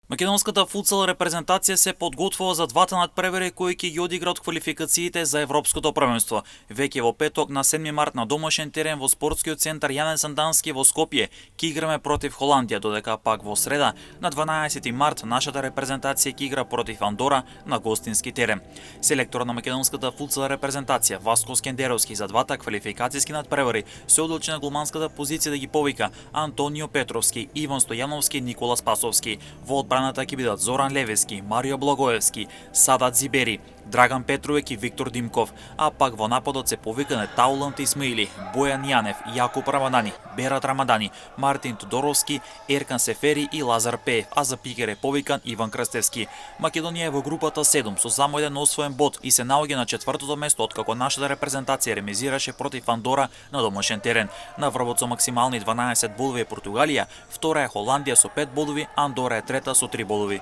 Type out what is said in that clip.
Македонската футсал репрезентација се подготвува за двата надпревари кои ќе ги одиграат квалификациите за Европското првенство. Веќе во петок на 7 март на домашен терен во спортскиот центар Јанен Сандански во Скопје ќе играме против Холандија, додека пак во среда на 12 март нашата репрезентација ќе игра против Андора на гостински терен. Селекторот на македонската футсал репрезентација Васко Скендеровски за двата квалификацијски надпревари се одлучи на голманската позиција да ги повика Антонио Петровски, Иван Стојановски, Никола Спасовски. Во одбраната ќе бидат Зоран Левески, Марио Благоевски, Садат Зибери, Драган Петровек и Виктор Димков, а пак во нападот се повикане Таулант Исмаили, Бојан Јанев, Јакуп Рамадани, Берат Рамадани, Мартин Тодоровски, Еркан Сефери и Лазар Пеев, а за пикер е повикан Иван Крстевски. Македонија е во групата 7 со само еден освоен бод и се наоѓа на четвртото место откако нашата репрезентација ремизираше против Андора на домашен терен. На врвот со максимални 12 бодови е Португалија, втора е Холандија со 5 бодови, Андора е трета со 3 бодови.